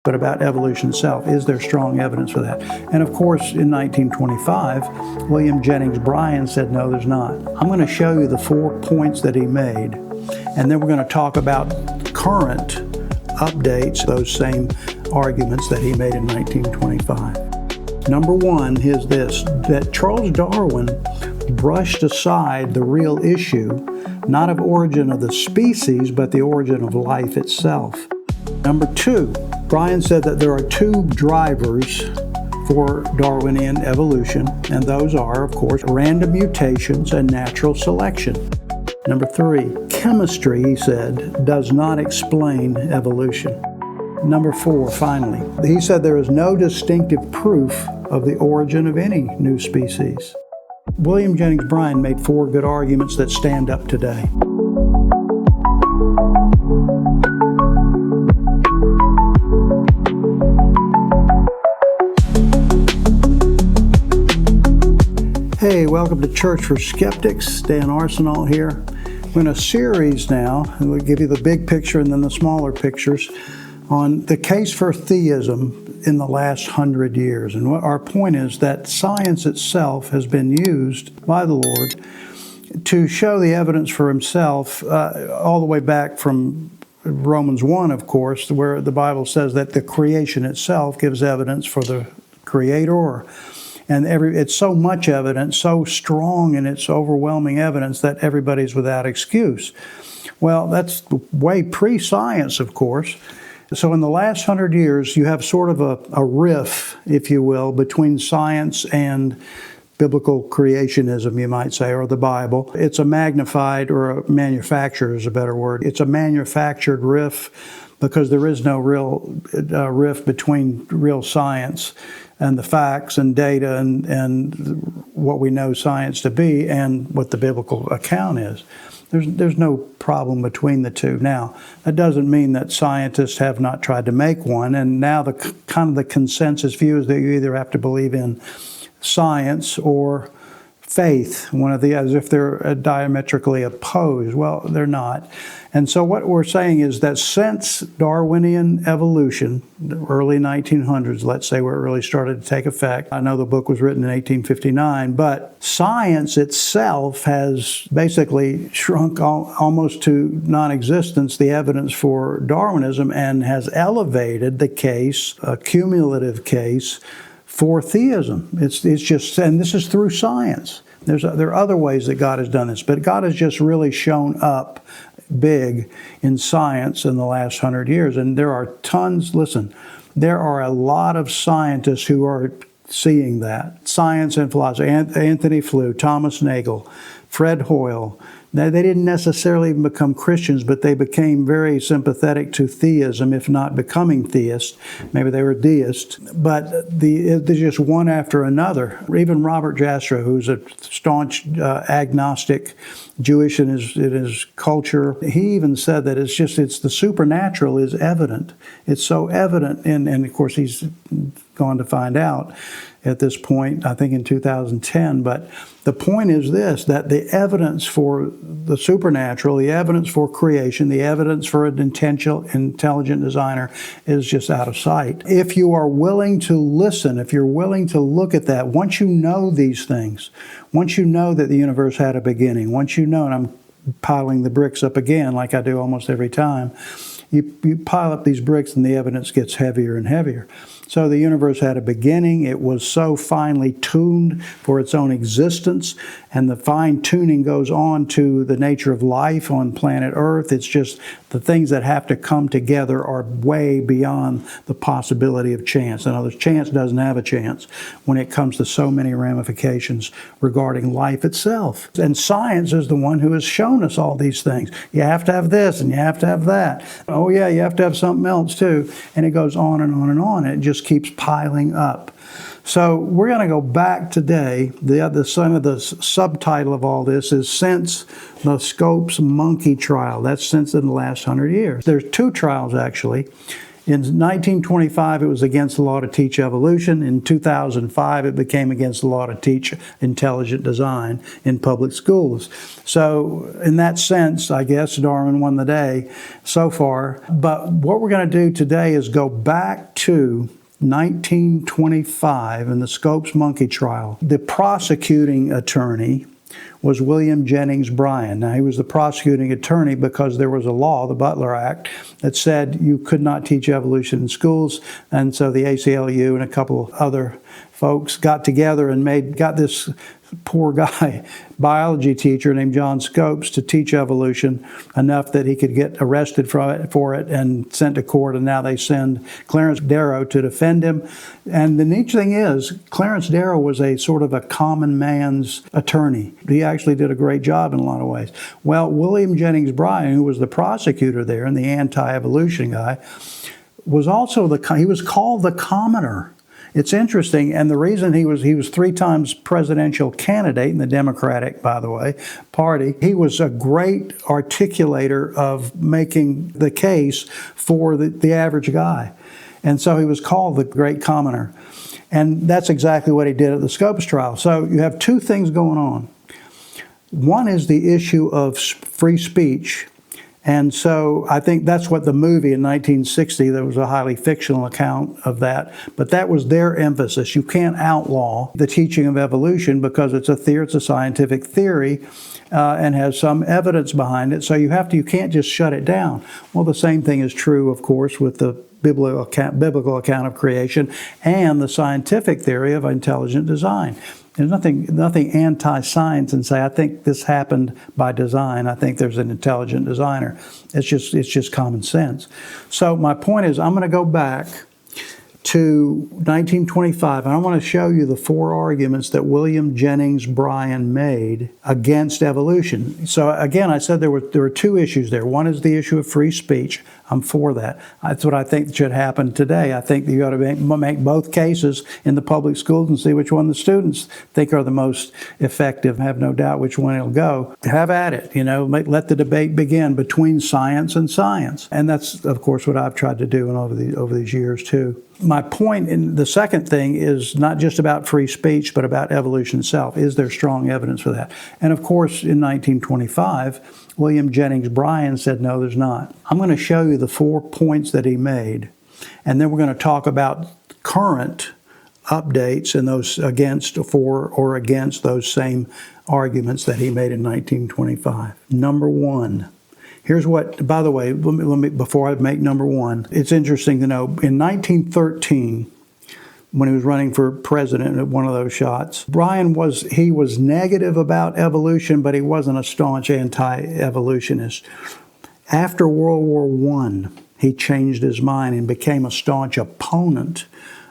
but about evolution itself. Is there strong evidence for that? And of course, in 1925, William Jennings Bryan said, no, there's not. I'm going to show you the 4 points that he made, and then we're going to talk about current updates, those same arguments that he made in 1925. Number one is this, that Charles Darwin brushed aside the real issue, not of origin of the species, but the origin of life itself. Number two, Bryan said that there are two drivers for Darwinian evolution, and those are, of course, random mutations and natural selection. Number three, chemistry, he said, does not explain evolution. Number four, finally, he said there is no distinctive proof of the origin of any new species. William Jennings Bryan made 4 good arguments that stand up today. Hey, welcome to Church for Skeptics. Dan Arsenal here. We're in a series now, and we'll give you the big picture and then the smaller pictures on the case for theism in the last 100 years. And our point is that science itself has been used by the Lord to show the evidence for himself all the way back from Romans 1, of course, where the Bible says that the creation itself gives evidence for the Creator. And it's so much evidence, so strong in its overwhelming evidence that everybody's without excuse. Well, that's way pre-science, of course. So in the last 100 years, you have sort of a riff, if you will, between science and biblical creationism, you might say, or the Bible. It's a magnified, or a manufactured is a better word. It's a manufactured riff because there is no real riff between real science and the facts and data and what we know science to be and what the biblical account is. There's no problem between the two. Now, that doesn't mean that scientists have not tried to make one, and now the kind of the consensus view is that you either have to believe in science or faith, one of the, as if they're diametrically opposed. Well, they're not. And so what we're saying is that since Darwinian evolution, the early 1900s, let's say, where it really started to take effect, I know the book was written in 1859, but science itself has basically shrunk almost to non-existence the evidence for Darwinism and has elevated the case, a cumulative case, for theism. It's just, and this is through science. There are other ways that God has done this, but God has just really shown up big in science in the last 100 years. And there are tons, listen, there are a lot of scientists who are seeing that. Science and philosophy. Anthony Flew, Thomas Nagel, Fred Hoyle. They didn't necessarily even become Christians, but they became very sympathetic to theism, if not becoming theists. Maybe they were deists. But there's just one after another. Even Robert Jastrow, who's a staunch agnostic, Jewish in his culture, he even said that it's the supernatural is evident. It's so evident, and of course he's gone to find out at this point, I think in 2010. But the point is this, that the evidence for the supernatural, the evidence for creation, the evidence for an intelligent designer is just out of sight. If you are willing to listen, if you're willing to look at that, once you know these things, once you know that the universe had a beginning, once you know, and I'm piling the bricks up again like I do almost every time, you pile up these bricks and the evidence gets heavier and heavier. So the universe had a beginning. It was so finely tuned for its own existence, and the fine tuning goes on to the nature of life on planet Earth. It's just the things that have to come together are way beyond the possibility of chance. In other words, chance doesn't have a chance when it comes to so many ramifications regarding life itself. And science is the one who has shown us all these things. You have to have this and you have to have that. Oh yeah, you have to have something else too. And it goes on and on and on. And it just keeps piling up. So we're going to go back today. The subtitle of all this is Since the Scopes Monkey Trial. That's since in the last 100 years. There's 2 trials actually. In 1925, it was against the law to teach evolution. In 2005, it became against the law to teach intelligent design in public schools. So in that sense, I guess Darwin won the day so far. But what we're going to do today is go back to 1925 in the Scopes monkey trial. The prosecuting attorney was William Jennings Bryan. Now, he was the prosecuting attorney because there was a law, the Butler Act, that said you could not teach evolution in schools. And so the ACLU and a couple of other folks got together and got this poor guy, biology teacher named John Scopes, to teach evolution enough that he could get arrested for it and sent to court. And now they send Clarence Darrow to defend him. And the neat thing is, Clarence Darrow was a sort of a common man's attorney. He actually did a great job in a lot of ways. Well, William Jennings Bryan, who was the prosecutor there and the anti-evolution guy, was also he was called the commoner. It's interesting, and the reason he was 3 times presidential candidate in the Democratic, by the way, Party. He was a great articulator of making the case for the average guy. And so he was called the great commoner. And that's exactly what he did at the Scopes trial. So you have 2 things going on. One is the issue of free speech. And so I think that's what the movie in 1960, there was a highly fictional account of that, but that was their emphasis. You can't outlaw the teaching of evolution because it's a scientific theory and has some evidence behind it. So you can't just shut it down. Well, the same thing is true, of course, with the biblical account of creation and the scientific theory of intelligent design. There's nothing anti-science and say, I think this happened by design. I think there's an intelligent designer. It's just common sense. So my point is, I'm going to go back to 1925, and I want to show you the 4 arguments that William Jennings Bryan made against evolution. So again, I said there were 2 issues there. One is the issue of free speech. I'm for that. That's what I think should happen today. I think you ought to make both cases in the public schools and see which one the students think are the most effective. I have no doubt which one it'll go. Have at it, let the debate begin between science and science. And that's, of course, what I've tried to do over these years, too. My point in the second thing is not just about free speech, but about evolution itself. Is there strong evidence for that? And of course, in 1925, William Jennings Bryan said, no, there's not. I'm going to show you the 4 points that he made, and then we're going to talk about current updates and those for or against those same arguments that he made in 1925. Number 1. Here's what, by the way, let me before I make number 1, it's interesting to know, in 1913, when he was running for president at one of those shots, Bryan was negative about evolution, but he wasn't a staunch anti-evolutionist. After World War I, he changed his mind and became a staunch opponent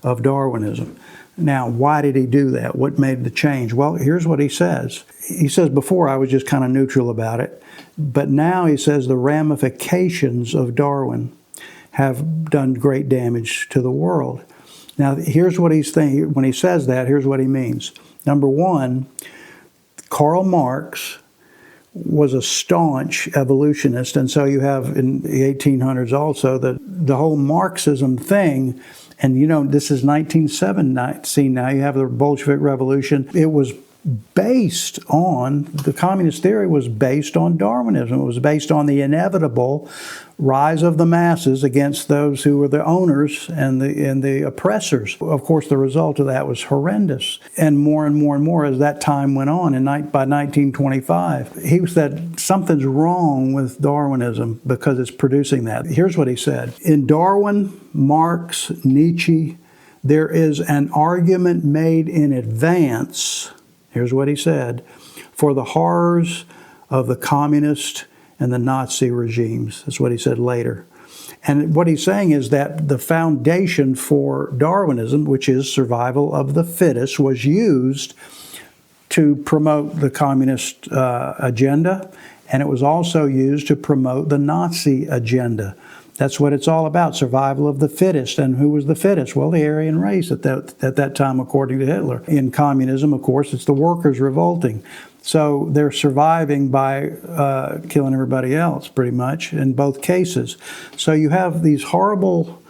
of Darwinism. Now, why did he do that? What made the change? Well, here's what he says. He says, before I was just kind of neutral about it, but now he says the ramifications of Darwin have done great damage to the world. Now, here's what he's thinking. When he says that, here's what he means. Number 1, Karl Marx was a staunch evolutionist, and so you have in the 1800s also the whole Marxism thing. And this is 1917 now. You have the Bolshevik Revolution. It was based on, the communist theory was based on Darwinism. It was based on the inevitable rise of the masses against those who were the owners and the oppressors. Of course, the result of that was horrendous. And more as that time went on. And by 1925, he said something's wrong with Darwinism because it's producing that. Here's what he said. In Darwin, Marx, Nietzsche, there is an argument made in advance, here's what he said, for the horrors of the communist and the Nazi regimes. That's what he said later. And what he's saying is that the foundation for Darwinism, which is survival of the fittest, was used to promote the communist agenda, and it was also used to promote the Nazi agenda. That's what it's all about, survival of the fittest. And who was the fittest? Well, the Aryan race at that time, according to Hitler. In communism, of course, it's the workers revolting. So they're surviving by killing everybody else, pretty much, in both cases. So you have these horrible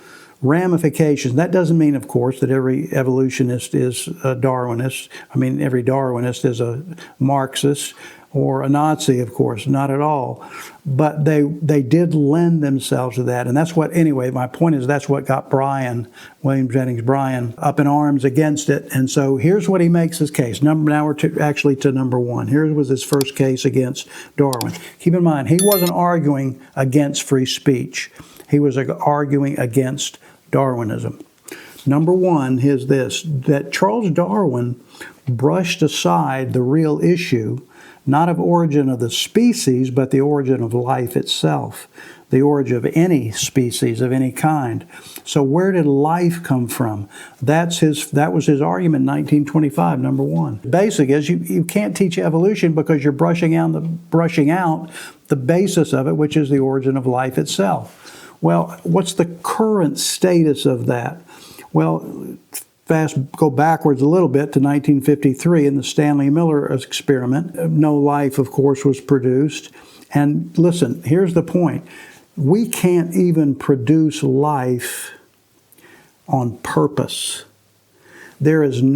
ramifications. That doesn't mean, of course, that every evolutionist is a Darwinist. I mean, every Darwinist is a Marxist or a Nazi, of course, not at all. But they did lend themselves to that. And that's what, anyway, my point is that's what got Bryan, William Jennings Bryan, up in arms against it. And so here's what he makes his case. Now we're to number one. Here was his first case against Darwin. Keep in mind, he wasn't arguing against free speech. He was arguing against Darwinism. Number one is this, that Charles Darwin brushed aside the real issue, not of origin of the species, but the origin of life itself, the origin of any species of any kind. So where did life come from? That was his argument in 1925, number one. Basic is you can't teach evolution because you're brushing out the basis of it, which is the origin of life itself. Well, what's the current status of that? Well, go backwards a little bit to 1953 in the Stanley Miller experiment. No life, of course, was produced. And listen, here's the point. We can't even produce life on purpose. There's been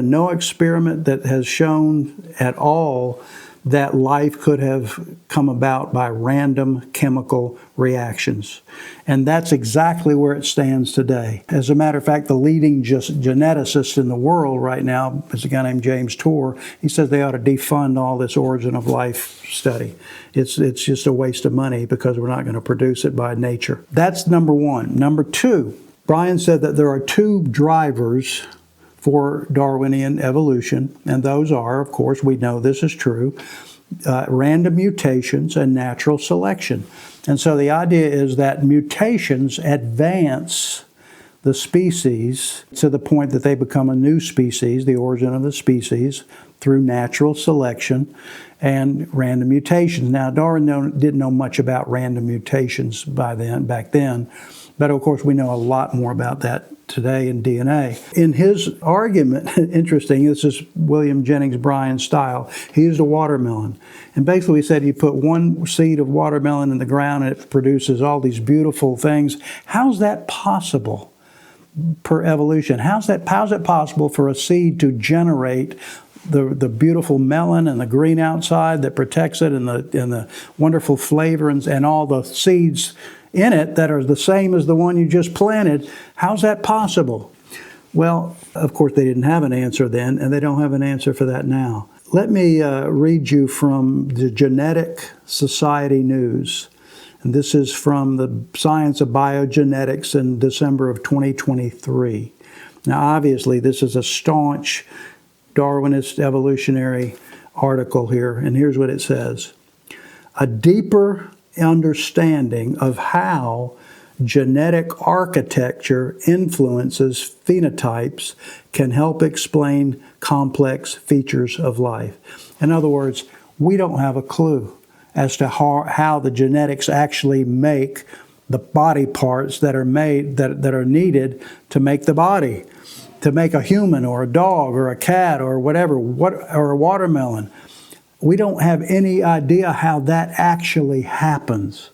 no experiment that has shown at all that life could have come about by random chemical reactions. And that's exactly where it stands today. As a matter of fact, the leading geneticist in the world right now is a guy named James Tour. He says they ought to defund all this origin of life study. It's just a waste of money because we're not going to produce it by nature. That's number one. Number two, Bryan said that there are two drivers for Darwinian evolution, and those are, of course, we know this is true, random mutations and natural selection. And so the idea is that mutations advance the species to the point that they become a new species, the origin of the species, through natural selection and random mutations. Now, Darwin didn't know much about random mutations back then, but of course we know a lot more about that today in DNA. In his argument, interesting, this is William Jennings Bryan style, he used a watermelon. And basically he said you put one seed of watermelon in the ground and it produces all these beautiful things. How's that possible per evolution? How's it possible for a seed to generate the beautiful melon and the green outside that protects it and the wonderful flavor and all the seeds in it that are the same as the one you just planted? How's that possible? Well, of course, they didn't have an answer then, and they don't have an answer for that now. Let me read you from the Genetic Society News. And this is from the Science of Biogenetics in December of 2023. Now, obviously, this is a staunch Darwinist evolutionary article here, and here's what it says. A deeper understanding of how genetic architecture influences phenotypes can help explain complex features of life. In other words, we don't have a clue as to how the genetics actually make the body parts that are made that are needed to make the body, to make a human or a dog or a cat or whatever, or a watermelon. We don't have any idea how that actually happens.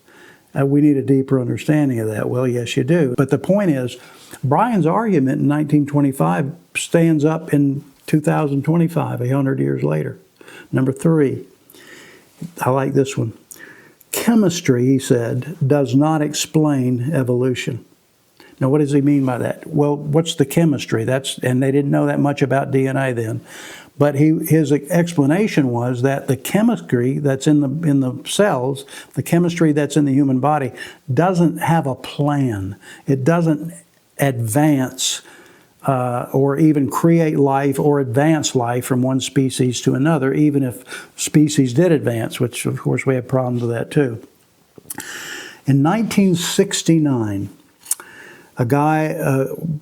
We need a deeper understanding of that. Well, yes, you do. But the point is, Bryan's argument in 1925 stands up in 2025, 100 years later. Number three, I like this one. Chemistry, he said, does not explain evolution. Now, what does he mean by that? Well, what's the chemistry? And they didn't know that much about DNA then. But his explanation was that the chemistry that's in the cells, the chemistry that's in the human body, doesn't have a plan. It doesn't advance or even create life or advance life from one species to another, even if species did advance, which of course we have problems with that too. In 1969, a guy,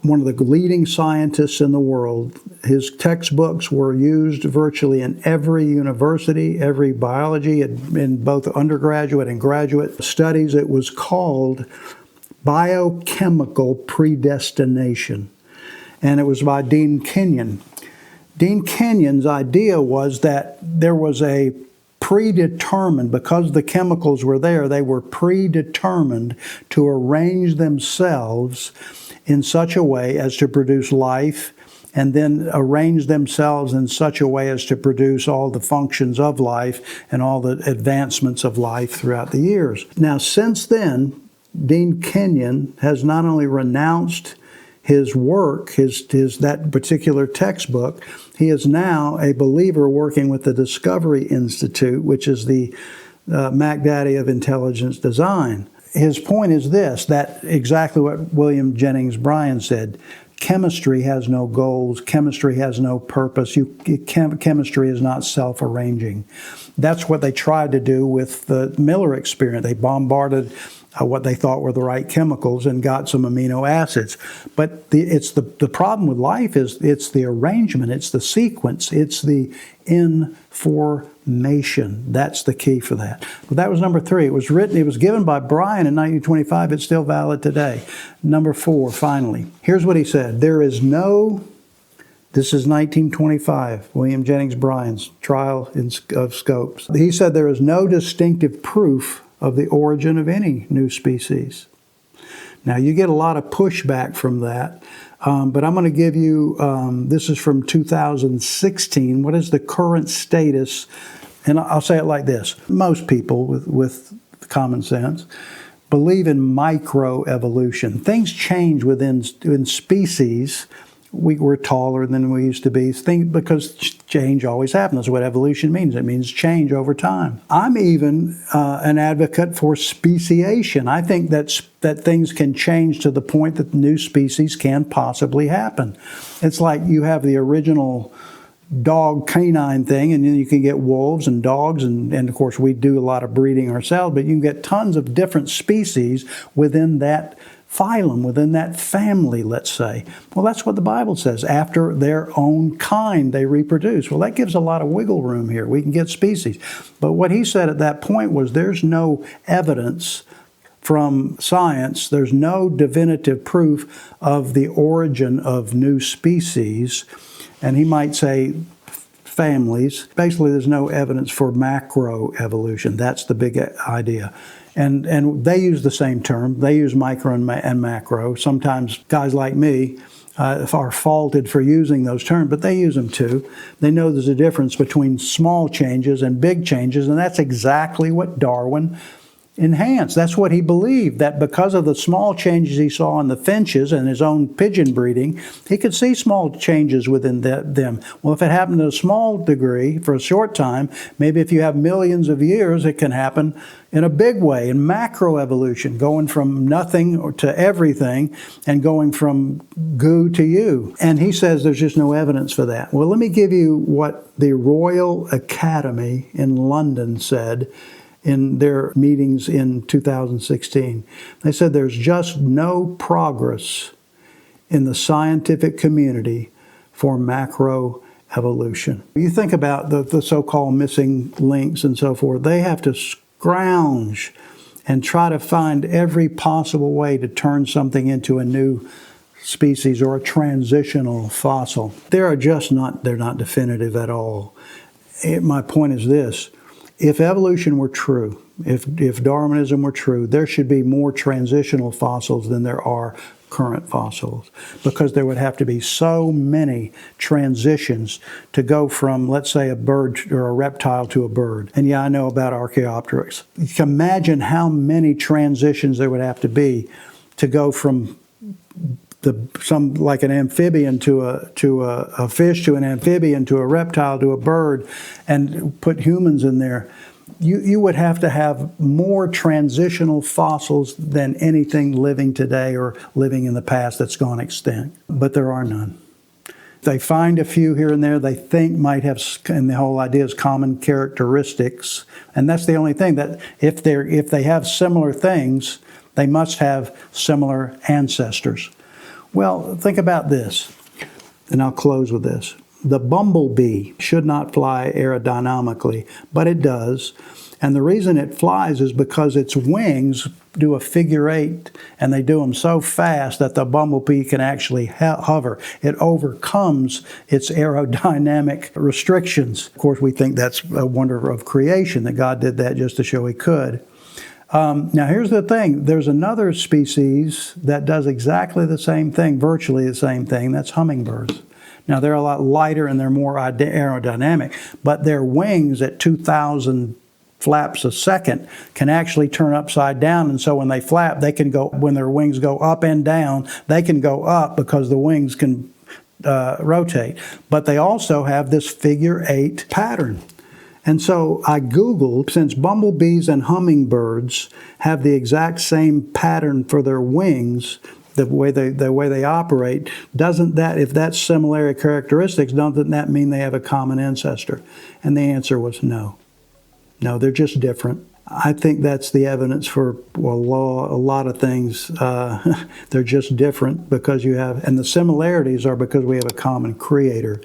one of the leading scientists in the world, his textbooks were used virtually in every university, every biology, in both undergraduate and graduate studies. It was called Biochemical Predestination, and it was by Dean Kenyon. Dean Kenyon's idea was that there was a predetermined, because the chemicals were there, they were predetermined to arrange themselves in such a way as to produce life, and then arrange themselves in such a way as to produce all the functions of life and all the advancements of life throughout the years. Now, since then, Dean Kenyon has not only renounced his work, that particular textbook, he is now a believer working with the Discovery Institute, which is the Mac Daddy of intelligence design. His point is this, that exactly what William Jennings Bryan said: chemistry has no goals, chemistry has no purpose, chemistry is not self-arranging. That's what they tried to do with the Miller experiment. They bombarded what they thought were the right chemicals and got some amino acids. But the problem with life is it's the arrangement, it's the sequence, it's the information. That's the key for that. But that was number 3. It was given by Bryan in 1925. It's still valid today. Number 4, finally. Here's what he said. This is 1925, William Jennings Bryan's trial of Scopes. He said there is no distinctive proof of the origin of any new species. Now, you get a lot of pushback from that, but I'm going to give you, this is from 2016, what is the current status? And I'll say it like this. Most people with common sense believe in microevolution. Things change within species. We're taller than we used to be, because change always happens. That's what evolution means. It means change over time. I'm even an advocate for speciation. I think that things can change to the point that new species can possibly happen. It's like you have the original dog canine thing, and then you can get wolves and dogs, and of course we do a lot of breeding ourselves, but you can get tons of different species within that phylum, within that family, let's say. Well, that's what the Bible says. After their own kind, they reproduce. Well, that gives a lot of wiggle room here. We can get species. But what he said at that point was there's no evidence from science, there's no definitive proof of the origin of new species. And he might say families. Basically, there's no evidence for macroevolution. That's the big idea. And they use the same term. They use micro and macro. Sometimes guys like me are faulted for using those terms, but they use them too. They know there's a difference between small changes and big changes, and that's exactly what Darwin enhanced. That's what he believed, that because of the small changes he saw in the finches and his own pigeon breeding, he could see small changes within them. Well, if it happened to a small degree for a short time, maybe if you have millions of years, it can happen in a big way, in macroevolution, going from nothing to everything and going from goo to you. And he says there's just no evidence for that. Well, let me give you what the Royal Academy in London said in their meetings in 2016. They said there's just no progress in the scientific community for macroevolution. You think about the so-called missing links and so forth. They have to scrounge and try to find every possible way to turn something into a new species or a transitional fossil. They're not definitive at all. My point is this. If evolution were true, if Darwinism were true, there should be more transitional fossils than there are current fossils, because there would have to be so many transitions to go from, let's say, a bird or a reptile to a bird. And yeah, I know about Archaeopteryx. You can imagine how many transitions there would have to be to go from like an amphibian to a fish, to an amphibian, to a reptile, to a bird, and put humans in there. You would have to have more transitional fossils than anything living today or living in the past that's gone extinct. But there are none. They find a few here and there they think might have, and the whole idea is common characteristics. And that's the only thing, that if they have similar things, they must have similar ancestors. Well, think about this, and I'll close with this. The bumblebee should not fly aerodynamically, but it does. And the reason it flies is because its wings do a figure eight, and they do them so fast that the bumblebee can actually hover. It overcomes its aerodynamic restrictions. Of course, we think that's a wonder of creation, that God did that just to show He could. Now, here's the thing. There's another species that does exactly the same thing, virtually the same thing. That's hummingbirds. Now, they're a lot lighter and they're more aerodynamic, but their wings at 2,000 flaps a second can actually turn upside down, and so when they flap, they can go, when their wings go up and down, they can go up because the wings can rotate. But they also have this figure eight pattern. And so I Googled, since bumblebees and hummingbirds have the exact same pattern for their wings, the way they operate, doesn't that, if that's similar characteristics, doesn't that mean they have a common ancestor? And the answer was no. No, they're just different. I think that's the evidence for a lot of things. They're just different because you have, and the similarities are because we have a common creator,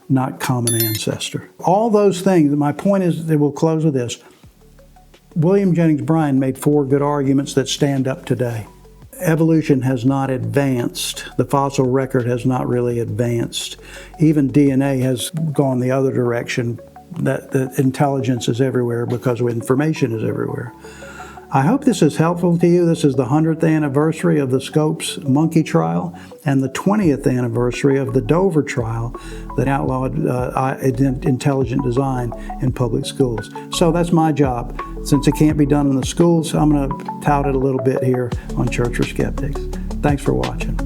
not common ancestor. All those things, my point is, that we'll close with this. William Jennings Bryan made 4 good arguments that stand up today. Evolution has not advanced. The fossil record has not really advanced. Even DNA has gone the other direction. That intelligence is everywhere because information is everywhere. I hope this is helpful to you. This is the 100th anniversary of the Scopes monkey trial and the 20th anniversary of the Dover trial that outlawed intelligent design in public schools. So that's my job. Since it can't be done in the schools, I'm going to tout it a little bit here on Church for Skeptics. Thanks for watching.